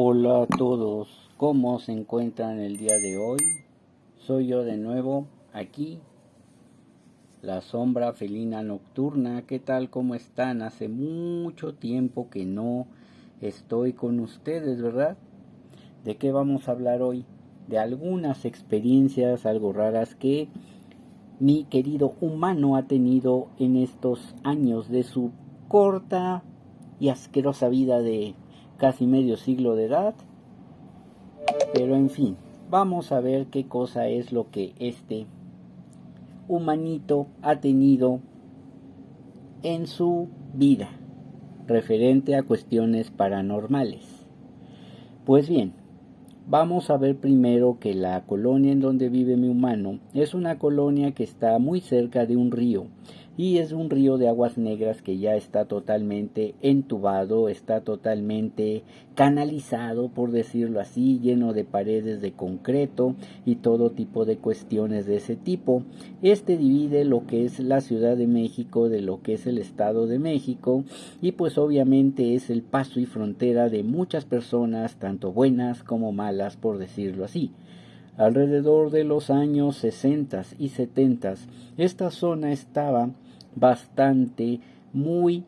Hola a todos, ¿cómo se encuentran el día de hoy? Soy yo de nuevo, aquí, la sombra felina nocturna. ¿Qué tal? ¿Cómo están? Hace mucho tiempo que no estoy con ustedes, ¿verdad? ¿De qué vamos a hablar hoy? De algunas experiencias algo raras que mi querido humano ha tenido en estos años de su corta y asquerosa vida de casi medio siglo de edad. Pero en fin, vamos a ver qué cosa es lo que este humanito ha tenido en su vida referente a cuestiones paranormales. Pues bien, vamos a ver primero que la colonia en donde vive mi humano es una colonia que está muy cerca de un río, y es un río de aguas negras que ya está totalmente entubado, está totalmente canalizado, por decirlo así, lleno de paredes de concreto y todo tipo de cuestiones de ese tipo. Este divide lo que es la Ciudad de México de lo que es el Estado de México, y pues obviamente es el paso y frontera de muchas personas, tanto buenas como malas, por decirlo así. Alrededor de los años 60 y 70, esta zona estaba bastante muy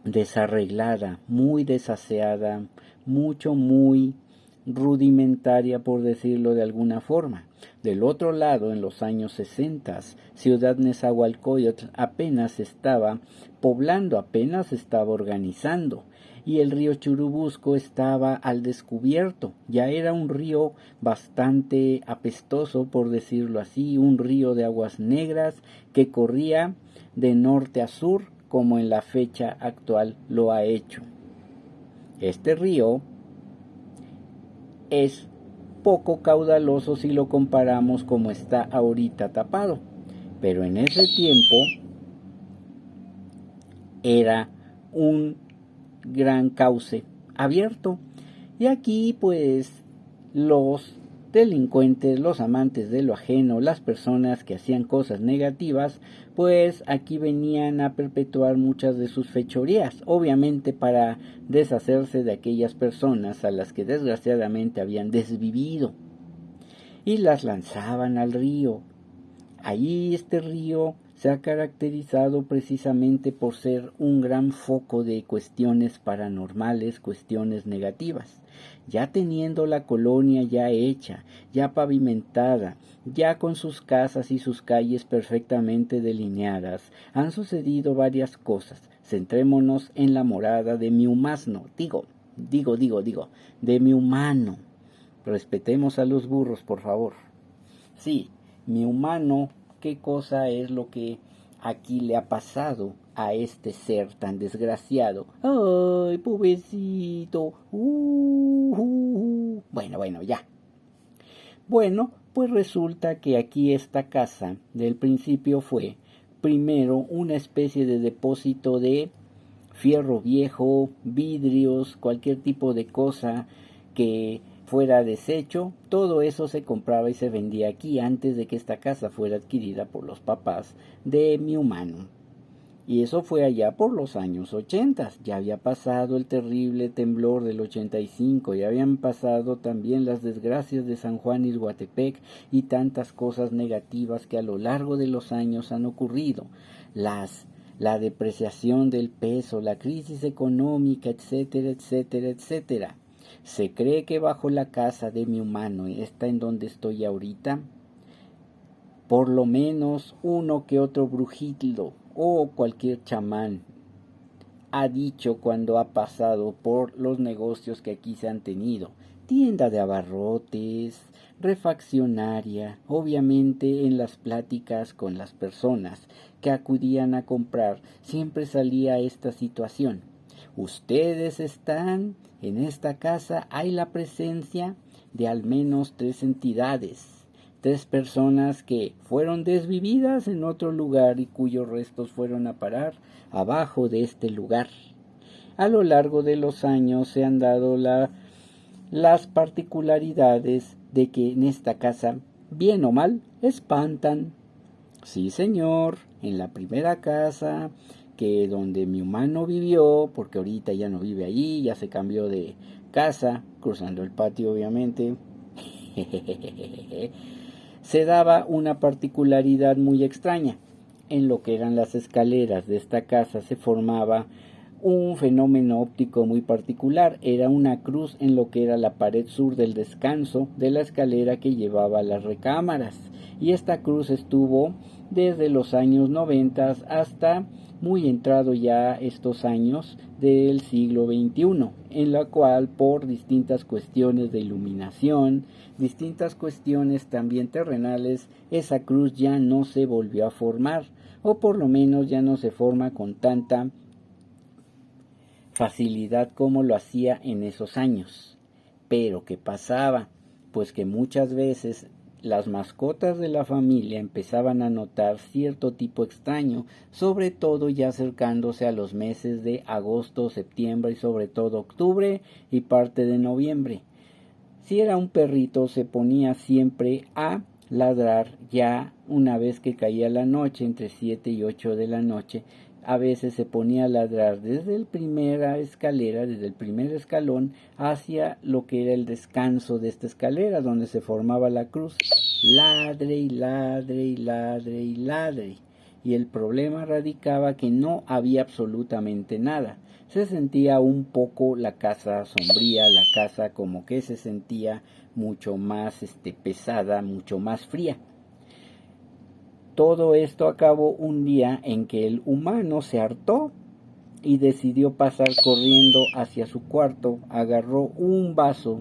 desarreglada, muy desaseada, muy rudimentaria, por decirlo de alguna forma. Del otro lado, en los años 60, Ciudad Nezahualcóyotl apenas estaba poblando, apenas estaba organizando, y el río Churubusco estaba al descubierto. Ya era un río bastante apestoso, por decirlo así, un río de aguas negras que corría de norte a sur, como en la fecha actual lo ha hecho. Este río es poco caudaloso si lo comparamos como está ahorita tapado, pero en ese tiempo era un gran cauce abierto. Y aquí pues los delincuentes, los amantes de lo ajeno, las personas que hacían cosas negativas, pues aquí venían a perpetuar muchas de sus fechorías, obviamente para deshacerse de aquellas personas a las que desgraciadamente habían desvivido, y las lanzaban al río. Allí este río se ha caracterizado precisamente por ser un gran foco de cuestiones paranormales, cuestiones negativas. Ya teniendo la colonia ya hecha, ya pavimentada, ya con sus casas y sus calles perfectamente delineadas, han sucedido varias cosas. Centrémonos en la morada de mi humano, de mi humano. Respetemos a los burros, por favor. Sí, mi humano, ¿qué cosa es lo que aquí le ha pasado a este ser tan desgraciado? ¡Ay, pobrecito! Bueno, ya. Bueno, pues resulta que aquí esta casa del principio fue primero una especie de depósito de fierro viejo, vidrios, cualquier tipo de cosa que fuera desecho. Todo eso se compraba y se vendía aquí antes de que esta casa fuera adquirida por los papás de mi humano. Y eso fue allá por los años 80. Ya había pasado el terrible temblor del 85, ya habían pasado también las desgracias de San Juan Ixhuatepec y tantas cosas negativas que a lo largo de los años han ocurrido. La depreciación del peso, la crisis económica, etcétera, etcétera, etcétera. Se cree que bajo la casa de mi humano, esta en donde estoy ahorita, por lo menos uno que otro brujito o cualquier chamán ha dicho cuando ha pasado por los negocios que aquí se han tenido: tienda de abarrotes, refaccionaria. Obviamente en las pláticas con las personas que acudían a comprar siempre salía esta situación: ustedes están en esta casa, hay la presencia de al menos 3 entidades, 3 personas que fueron desvividas en otro lugar y cuyos restos fueron a parar abajo de este lugar. A lo largo de los años se han dado las particularidades de que en esta casa, bien o mal, espantan. Sí, señor, en la primera casa que donde mi humano vivió, porque ahorita ya no vive allí, ya se cambió de casa, cruzando el patio obviamente, se daba una particularidad muy extraña. En lo que eran las escaleras de esta casa se formaba un fenómeno óptico muy particular. Era una cruz en lo que era la pared sur del descanso de la escalera que llevaba a las recámaras. Y esta cruz estuvo desde los años 90 hasta muy entrado ya estos años del siglo XXI, en la cual por distintas cuestiones de iluminación, distintas cuestiones también terrenales, esa cruz ya no se volvió a formar, o por lo menos ya no se forma con tanta facilidad como lo hacía en esos años. Pero ¿qué pasaba? Pues que muchas veces las mascotas de la familia empezaban a notar cierto tipo extraño, sobre todo ya acercándose a los meses de agosto, septiembre y sobre todo octubre y parte de noviembre. Si era un perrito se ponía siempre a ladrar ya una vez que caía la noche, entre 7 y 8 de la noche. A veces se ponía a ladrar desde el primera escalera, desde el primer escalón, hacia lo que era el descanso de esta escalera, donde se formaba la cruz. Ladre y ladre y ladre y ladre. Y el problema radicaba que no había absolutamente nada. Se sentía un poco la casa sombría, la casa como que se sentía mucho más pesada, mucho más fría. Todo esto acabó un día en que el humano se hartó y decidió pasar corriendo hacia su cuarto, agarró un vaso,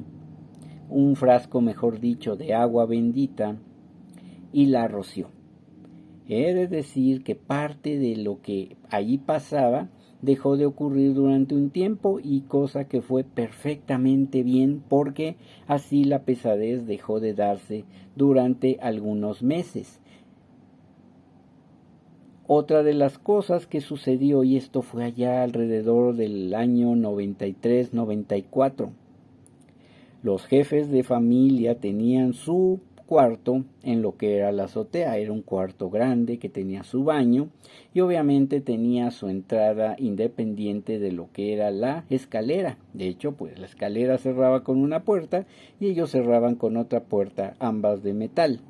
un frasco mejor dicho, de agua bendita y la roció. He de decir que parte de lo que allí pasaba dejó de ocurrir durante un tiempo y cosa que fue perfectamente bien porque así la pesadez dejó de darse durante algunos meses. Otra de las cosas que sucedió, y esto fue allá alrededor del año 93-94, los jefes de familia tenían su cuarto en lo que era la azotea. Era un cuarto grande que tenía su baño y obviamente tenía su entrada independiente de lo que era la escalera. De hecho, pues la escalera cerraba con una puerta y ellos cerraban con otra puerta, ambas de metal.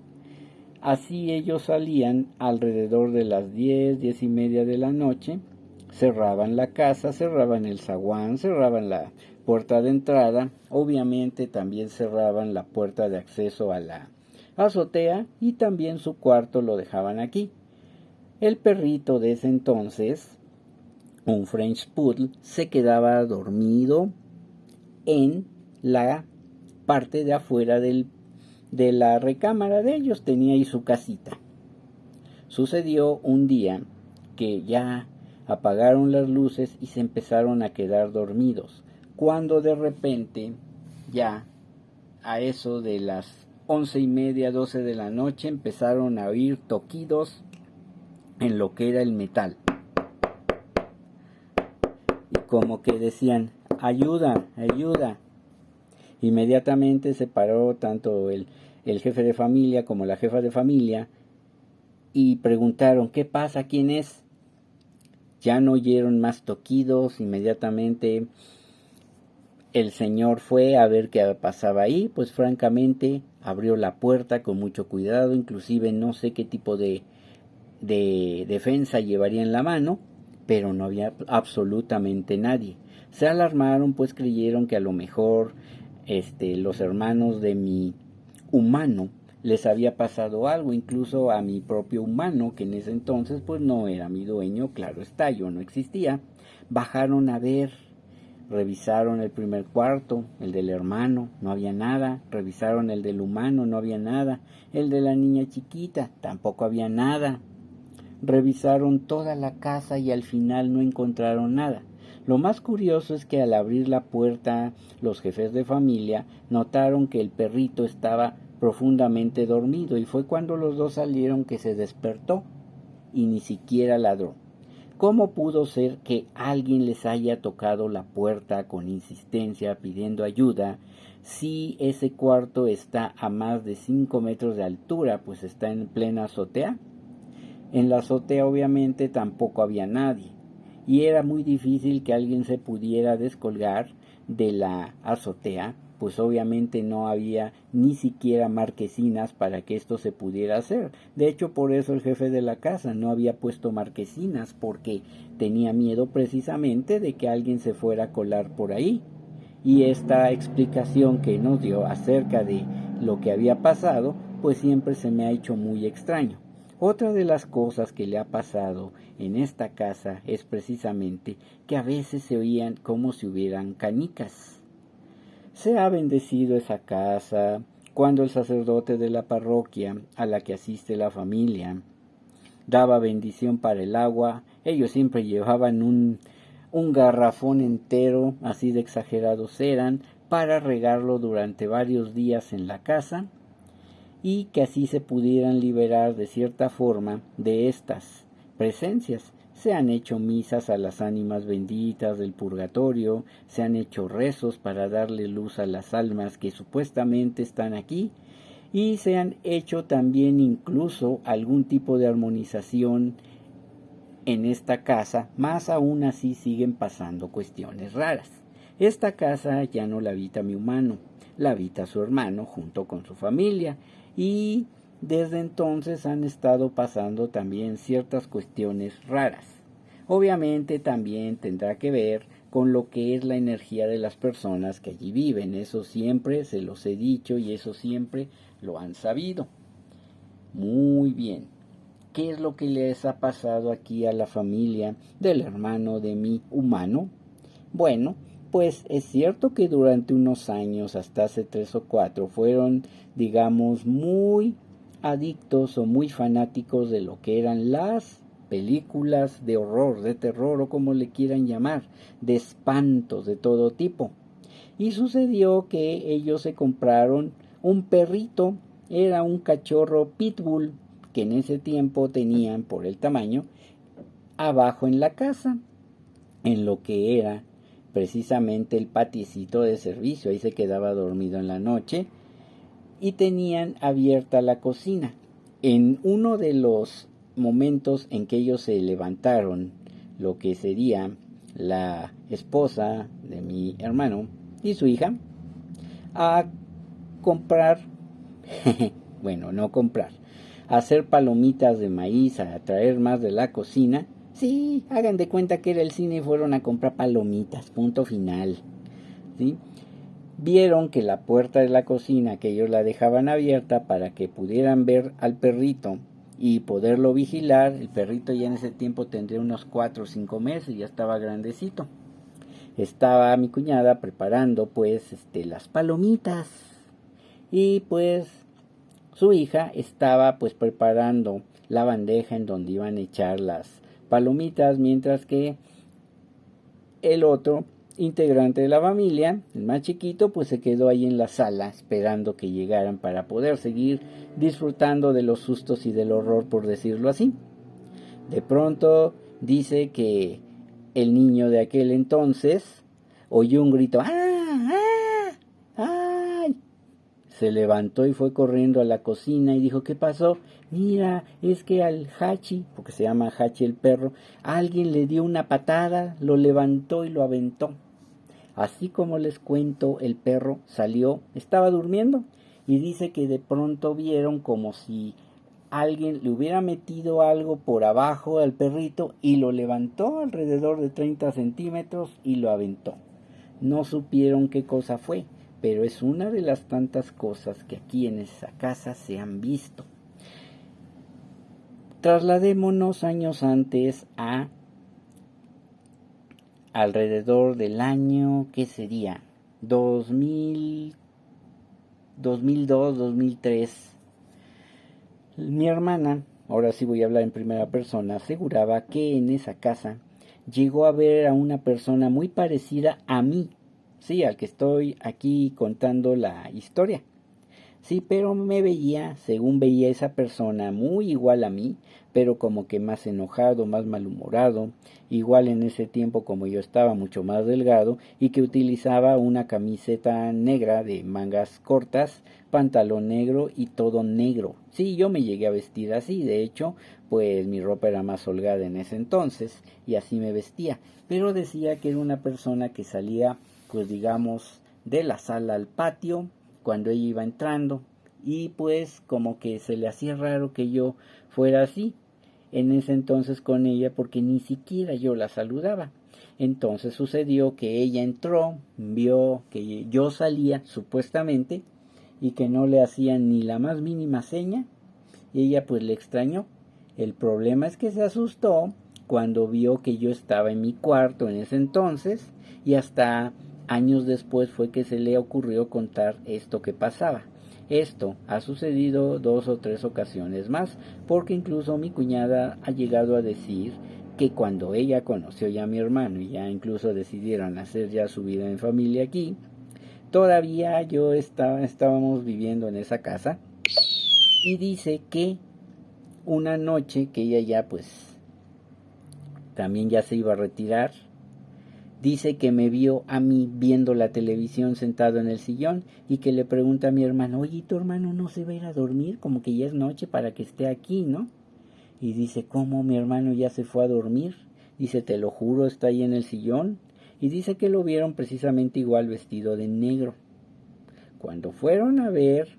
Así ellos salían alrededor de las 10:30 de la noche, cerraban la casa, cerraban el zaguán, cerraban la puerta de entrada, obviamente también cerraban la puerta de acceso a la azotea y también su cuarto lo dejaban aquí. El perrito de ese entonces, un French Poodle, se quedaba dormido en la parte de afuera de la recámara de ellos, tenía ahí su casita. Sucedió un día que ya apagaron las luces y se empezaron a quedar dormidos, cuando de repente ya a eso de las 11:30, 12 de la noche empezaron a oír toquidos en lo que era el metal y como que decían ayuda, ayuda. Inmediatamente se paró tanto el jefe de familia como la jefa de familia y preguntaron ¿qué pasa? ¿Quién es? Ya no oyeron más toquidos. Inmediatamente el señor fue a ver qué pasaba ahí. Pues francamente abrió la puerta con mucho cuidado, inclusive no sé qué tipo de defensa llevaría en la mano, pero no había absolutamente nadie. Se alarmaron, pues creyeron que a lo mejor los hermanos de mi humano les había pasado algo, incluso a mi propio humano, que en ese entonces pues no era mi dueño, claro está, yo no existía. Bajaron a ver, revisaron el primer cuarto, el del hermano, no había nada. Revisaron el del humano, no había nada. El de la niña chiquita, tampoco había nada. Revisaron toda la casa y al final no encontraron nada. Lo más curioso es que al abrir la puerta, los jefes de familia notaron que el perrito estaba profundamente dormido y fue cuando los dos salieron que se despertó y ni siquiera ladró. ¿Cómo pudo ser que alguien les haya tocado la puerta con insistencia pidiendo ayuda si ese cuarto está a más de 5 metros de altura, pues está en plena azotea? En la azotea obviamente tampoco había nadie. y era muy difícil que alguien se pudiera descolgar de la azotea, pues obviamente no había ni siquiera marquesinas para que esto se pudiera hacer. De hecho, por eso el jefe de la casa no había puesto marquesinas, porque tenía miedo precisamente de que alguien se fuera a colar por ahí. Y esta explicación que nos dio acerca de lo que había pasado, pues siempre se me ha hecho muy extraño. Otra de las cosas que le ha pasado en esta casa es precisamente que a veces se oían como si hubieran canicas. Se ha bendecido esa casa cuando el sacerdote de la parroquia a la que asiste la familia daba bendición para el agua. Ellos siempre llevaban un garrafón entero, así de exagerados eran, para regarlo durante varios días en la casa y que así se pudieran liberar de cierta forma de estas presencias. Se han hecho misas a las ánimas benditas del purgatorio, se han hecho rezos para darle luz a las almas que supuestamente están aquí, y se han hecho también incluso algún tipo de armonización en esta casa, más aún así siguen pasando cuestiones raras. Esta casa ya no la habita mi humano, la habita su hermano junto con su familia, y desde entonces han estado pasando también ciertas cuestiones raras. Obviamente también tendrá que ver con lo que es la energía de las personas que allí viven. Eso siempre se los he dicho y eso siempre lo han sabido. Muy bien. ¿Qué es lo que les ha pasado aquí a la familia del hermano de mi humano? Bueno, pues es cierto que durante unos años, hasta hace 3 o 4, fueron, digamos, muy adictos o muy fanáticos de lo que eran las películas de horror, de terror o como le quieran llamar, de espantos de todo tipo. Y sucedió que ellos se compraron un perrito, era un cachorro pitbull que en ese tiempo tenían por el tamaño, abajo en la casa, en lo que era precisamente el patiecito de servicio. Ahí se quedaba dormido en la noche y tenían abierta la cocina. En uno de los momentos en que ellos se levantaron, lo que sería la esposa de mi hermano y su hija, a comprar, bueno, no comprar, a hacer palomitas de maíz, a traer más de la cocina. Sí, hagan de cuenta que era el cine y fueron a comprar palomitas, punto final. ¿Sí? Vieron que la puerta de la cocina, que ellos la dejaban abierta para que pudieran ver al perrito y poderlo vigilar. El perrito ya en ese tiempo tendría unos 4 o 5 meses, ya estaba grandecito. Estaba mi cuñada preparando pues las palomitas y pues su hija estaba pues preparando la bandeja en donde iban a echar las palomitas, mientras que el otro integrante de la familia, el más chiquito, pues se quedó ahí en la sala esperando que llegaran para poder seguir disfrutando de los sustos y del horror, por decirlo así. De pronto dice que el niño de aquel entonces oyó un grito, ¡ah! ¡Ah! ¡Ay! Se levantó y fue corriendo a la cocina y dijo, ¿qué pasó? Mira, es que al Hachi, porque se llama Hachi el perro, alguien le dio una patada, lo levantó y lo aventó. Así como les cuento, el perro salió, estaba durmiendo, y dice que de pronto vieron como si alguien le hubiera metido algo por abajo al perrito y lo levantó alrededor de 30 centímetros y lo aventó. No supieron qué cosa fue, pero es una de las tantas cosas que aquí en esa casa se han visto. Trasladémonos años antes a alrededor del año, ¿qué sería? 2002, 2003. Mi hermana, ahora sí voy a hablar en primera persona, aseguraba que en esa casa llegó a ver a una persona muy parecida a mí, sí, al que estoy aquí contando la historia. Sí, pero me veía, según veía esa persona, muy igual a mí, pero como que más enojado, más malhumorado, igual en ese tiempo como yo estaba mucho más delgado y que utilizaba una camiseta negra de mangas cortas, pantalón negro y todo negro. Sí, yo me llegué a vestir así, de hecho, pues mi ropa era más holgada en ese entonces y así me vestía, pero decía que era una persona que salía, pues digamos, de la sala al patio, cuando ella iba entrando y pues como que se le hacía raro que yo fuera así en ese entonces con ella porque ni siquiera yo la saludaba. Entonces sucedió que ella entró, vio que yo salía supuestamente y que no le hacían ni la más mínima seña y ella pues le extrañó. El problema es que se asustó cuando vio que yo estaba en mi cuarto en ese entonces y hasta años después fue que se le ocurrió contar esto que pasaba. Esto ha sucedido 2 o 3 ocasiones más, porque incluso mi cuñada ha llegado a decir que cuando ella conoció ya a mi hermano y ya incluso decidieron hacer ya su vida en familia aquí, todavía estábamos viviendo en esa casa y dice que una noche que ella ya pues también ya se iba a retirar, dice que me vio a mí viendo la televisión sentado en el sillón y que le pregunta a mi hermano, oye, ¿tu hermano no se va a ir a dormir? Como que ya es noche para que esté aquí, ¿no? Y dice, ¿cómo mi hermano ya se fue a dormir? Dice, te lo juro, está ahí en el sillón. Y dice que lo vieron precisamente igual vestido de negro. Cuando fueron a ver,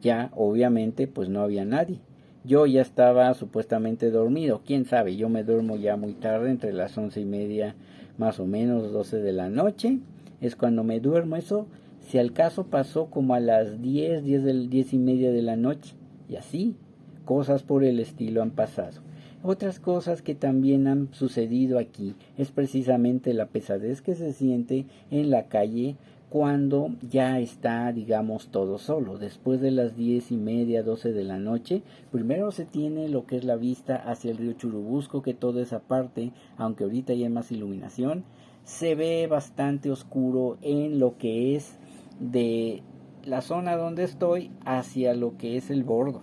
ya obviamente pues no había nadie. Yo ya estaba supuestamente dormido, quién sabe, yo me duermo ya muy tarde, entre las 11:30 más o menos 12 de la noche, es cuando me duermo. Eso si al caso pasó como a las 10:30 de la noche, y así, cosas por el estilo han pasado. Otras cosas que también han sucedido aquí es precisamente la pesadez que se siente en la calle cuando ya está, digamos, todo solo. Después de las 10:30, 12 de la noche, primero se tiene lo que es la vista hacia el río Churubusco, que toda esa parte, aunque ahorita ya hay más iluminación, se ve bastante oscuro en lo que es de la zona donde estoy hacia lo que es el bordo.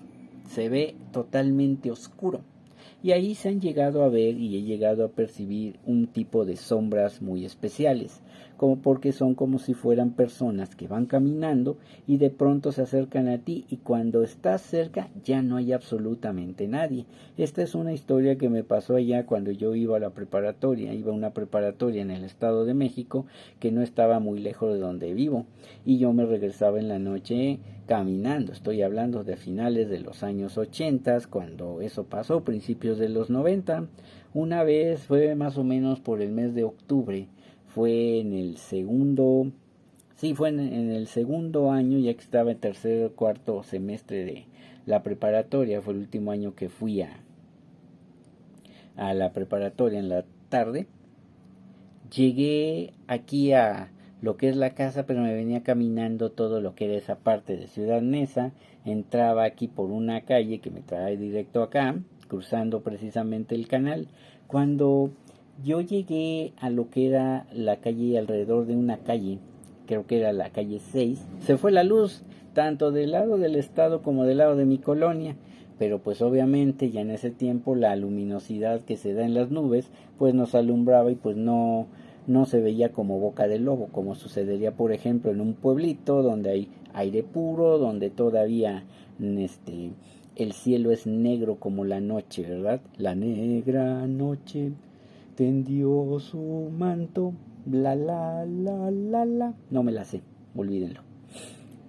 Se ve totalmente oscuro. Y ahí se han llegado a ver y he llegado a percibir un tipo de sombras muy especiales, como porque son como si fueran personas que van caminando y de pronto se acercan a ti y cuando estás cerca ya no hay absolutamente nadie. Esta es una historia que me pasó allá cuando yo iba a la preparatoria, iba a una preparatoria en el Estado de México que no estaba muy lejos de donde vivo y yo me regresaba en la noche caminando. Estoy hablando de finales de los años 80, cuando eso pasó, principios de los 90. Una vez fue más o menos por el mes de octubre, fue en el segundo, sí, fue en el segundo año, ya que estaba en tercer o cuarto semestre de la preparatoria, fue el último año que fui a la preparatoria en la tarde. Llegué aquí a lo que es la casa, pero me venía caminando todo lo que era esa parte de Ciudad Neza. Entraba aquí por una calle que me trae directo acá, cruzando precisamente el canal. Cuando yo llegué a lo que era la calle, alrededor de una calle, creo que era la calle 6, se fue la luz, tanto del lado del estado como del lado de mi colonia. Pero pues obviamente ya en ese tiempo la luminosidad que se da en las nubes pues nos alumbraba y pues no se veía como boca de lobo, como sucedería por ejemplo en un pueblito donde hay aire puro, donde todavía el cielo es negro como la noche, ¿verdad? La negra noche tendió su manto, la. No me la sé, olvídenlo.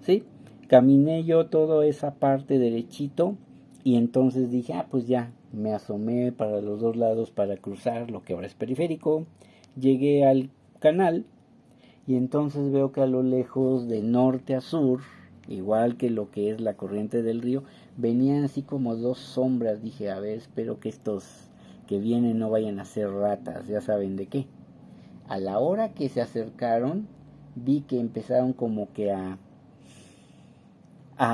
¿Sí? Caminé yo toda esa parte derechito y entonces dije, pues ya, me asomé para los dos lados para cruzar lo que ahora es periférico. Llegué al canal y entonces veo que a lo lejos de norte a sur, igual que lo que es la corriente del río, venían así como 2 sombras. Dije, a ver, espero que estos que vienen no vayan a ser ratas, ya saben de qué. A la hora que se acercaron, vi que empezaron como que a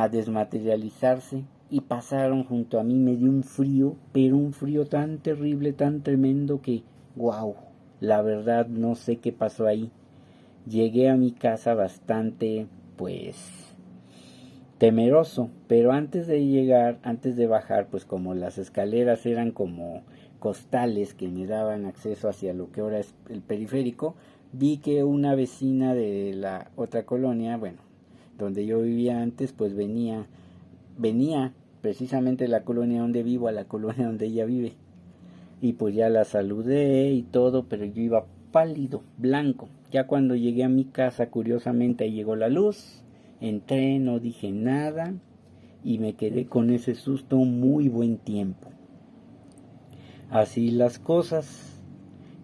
desmaterializarse y pasaron junto a mí. Me dio un frío, pero un frío tan terrible, tan tremendo que, wow, la verdad no sé qué pasó ahí. Llegué a mi casa bastante, pues, temeroso, pero antes de llegar, antes de bajar, pues como las escaleras eran como costales que me daban acceso hacia lo que ahora es el periférico, vi que una vecina de la otra colonia, bueno, donde yo vivía antes, pues venía precisamente de la colonia donde vivo a la colonia donde ella vive. Y pues ya la saludé y todo, pero yo iba pálido, blanco. Ya cuando llegué a mi casa, curiosamente ahí llegó la luz, entré, no dije nada y me quedé con ese susto muy buen tiempo. Así las cosas.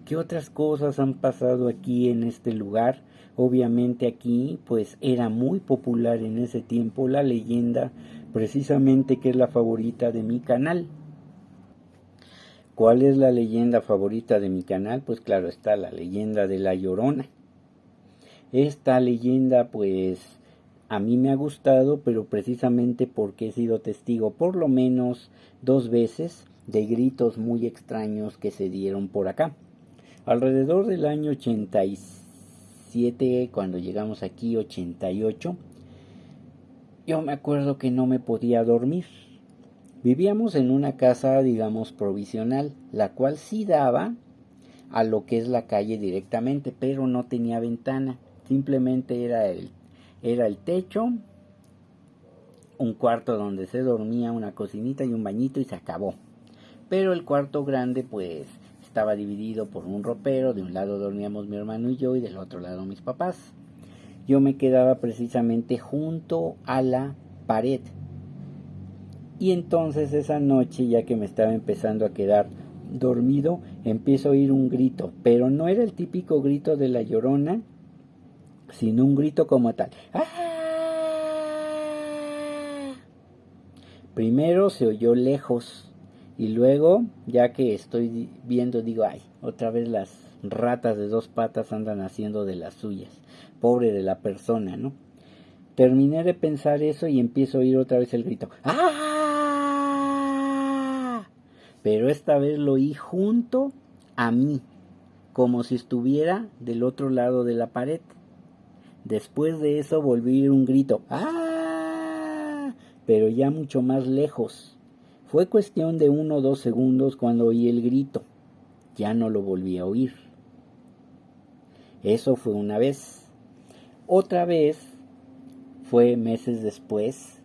¿Qué otras cosas han pasado aquí en este lugar? Obviamente aquí pues era muy popular en ese tiempo la leyenda, precisamente que es la favorita de mi canal. ¿Cuál es la leyenda favorita de mi canal? Pues claro está la leyenda de La Llorona. Esta leyenda pues a mí me ha gustado, pero precisamente porque he sido testigo por lo menos 2 veces de gritos muy extraños que se dieron por acá. Alrededor del año 87, cuando llegamos aquí, 88, yo me acuerdo que no me podía dormir. Vivíamos en una casa, digamos, provisional, la cual sí daba a lo que es la calle directamente, pero no tenía ventana. Simplemente era el techo, un cuarto donde se dormía, una cocinita y un bañito y se acabó. Pero el cuarto grande pues estaba dividido por un ropero, de un lado dormíamos mi hermano y yo y del otro lado mis papás. Yo me quedaba precisamente junto a la pared. Y entonces esa noche, ya que me estaba empezando a quedar dormido, empiezo a oír un grito, pero no era el típico grito de La Llorona, sino un grito como tal. ¡Ah! Primero se oyó lejos y luego, ya que estoy viendo, digo, ay, otra vez las ratas de 2 patas andan haciendo de las suyas. Pobre de la persona, ¿no? Terminé de pensar eso y empiezo a oír otra vez el grito. ¡Ah! Pero esta vez lo oí junto a mí, como si estuviera del otro lado de la pared. Después de eso volví a oír un grito. ¡Ah! Pero ya mucho más lejos. Fue cuestión de 1 o 2 segundos cuando oí el grito. Ya no lo volví a oír. Eso fue una vez. Otra vez fue meses después.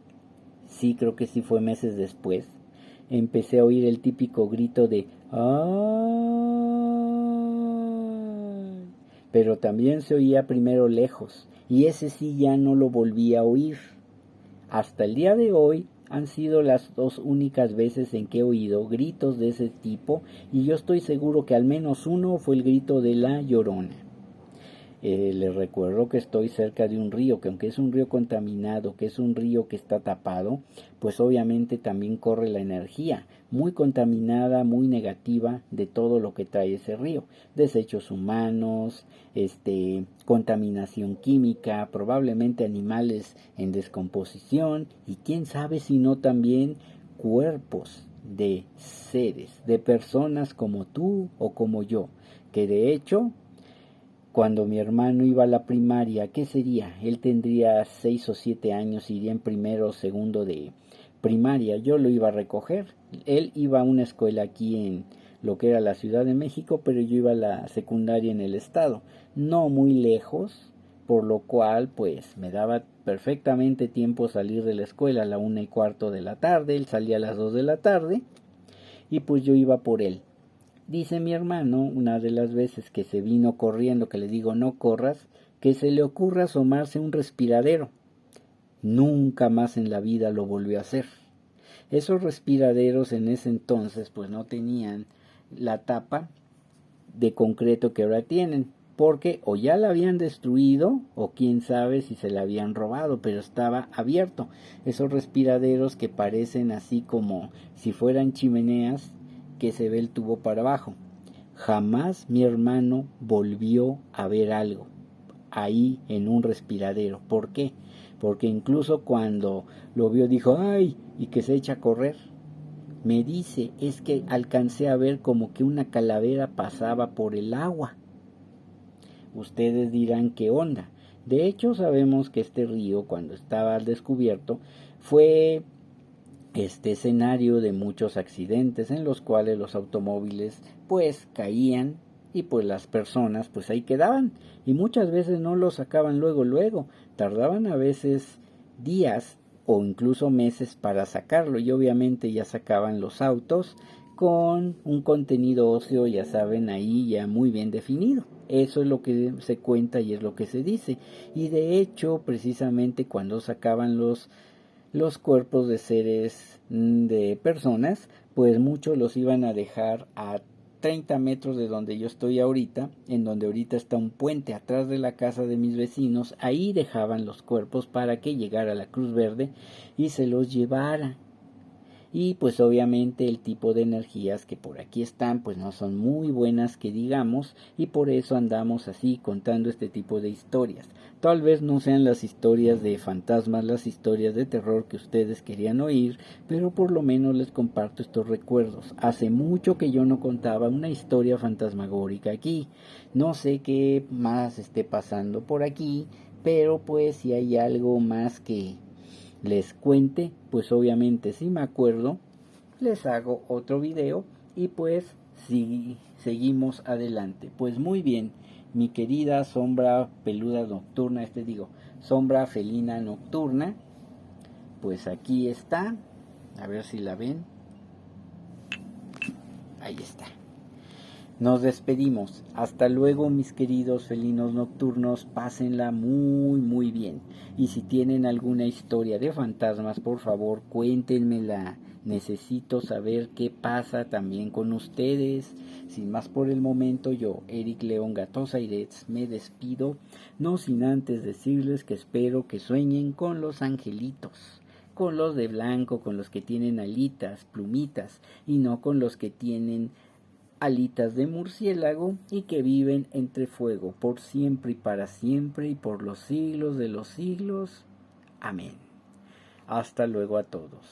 Sí, creo que sí fue meses después. Empecé a oír el típico grito de ¡ay! Pero también se oía primero lejos. Y ese sí ya no lo volví a oír. Hasta el día de hoy han sido las 2 únicas veces en que he oído gritos de ese tipo. Y yo estoy seguro que al menos uno fue el grito de La Llorona. Les recuerdo que estoy cerca de un río, que aunque es un río contaminado, que es un río que está tapado, pues obviamente también corre la energía muy contaminada, muy negativa de todo lo que trae ese río. Desechos humanos, contaminación química, probablemente animales en descomposición y quién sabe si no también cuerpos de seres, de personas como tú o como yo, que de hecho cuando mi hermano iba a la primaria, ¿qué sería? Él tendría 6 o 7 años, iría en primero o segundo de primaria. Yo lo iba a recoger. Él iba a una escuela aquí en lo que era la Ciudad de México, pero yo iba a la secundaria en el estado. No muy lejos, por lo cual pues me daba perfectamente tiempo salir de la escuela a la 1:15 de la tarde. Él salía a las 2 de la tarde y pues yo iba por él. Dice mi hermano, una de las veces que se vino corriendo, que le digo no corras, que se le ocurra asomarse un respiradero. Nunca más en la vida lo volvió a hacer. Esos respiraderos en ese entonces pues no tenían la tapa de concreto que ahora tienen, porque o ya la habían destruido o quién sabe si se la habían robado, pero estaba abierto. Esos respiraderos que parecen así como si fueran chimeneas, que se ve el tubo para abajo. Jamás mi hermano volvió a ver algo ahí en un respiradero. ¿Por qué? Porque incluso cuando lo vio dijo, ¡ay! Y que se echa a correr. Me dice, es que alcancé a ver como que una calavera pasaba por el agua. Ustedes dirán, ¿qué onda? De hecho, sabemos que este río, cuando estaba al descubierto, fue escenario de muchos accidentes en los cuales los automóviles pues caían y pues las personas pues ahí quedaban y muchas veces no lo sacaban luego, tardaban a veces días o incluso meses para sacarlo y obviamente ya sacaban los autos con un contenido óseo, ya saben, ahí ya muy bien definido. Eso es lo que se cuenta y es lo que se dice. Y de hecho, precisamente cuando sacaban los cuerpos de seres de personas, pues muchos los iban a dejar a 30 metros de donde yo estoy ahorita, en donde ahorita está un puente atrás de la casa de mis vecinos. Ahí dejaban los cuerpos para que llegara la Cruz Verde y se los llevara. Y pues obviamente el tipo de energías que por aquí están pues no son muy buenas que digamos, y por eso andamos así contando este tipo de historias. Tal vez no sean las historias de fantasmas, las historias de terror que ustedes querían oír, pero por lo menos les comparto estos recuerdos. Hace mucho que yo no contaba una historia fantasmagórica aquí. No sé qué más esté pasando por aquí, pero pues si hay algo más que les cuente, pues obviamente si me acuerdo, les hago otro video y pues si seguimos adelante. Pues muy bien, mi querida sombra peluda nocturna, sombra felina nocturna, pues aquí está, a ver si la ven, ahí está. Nos despedimos. Hasta luego, mis queridos felinos nocturnos. Pásenla muy bien. Y si tienen alguna historia de fantasmas, por favor, cuéntenmela. Necesito saber qué pasa también con ustedes. Sin más por el momento, yo, Eric León Gatosairets, me despido. No sin antes decirles que espero que sueñen con los angelitos. Con los de blanco, con los que tienen alitas, plumitas, y no con los que tienen alitas de murciélago y que viven entre fuego por siempre y para siempre y por los siglos de los siglos. Amén. Hasta luego a todos.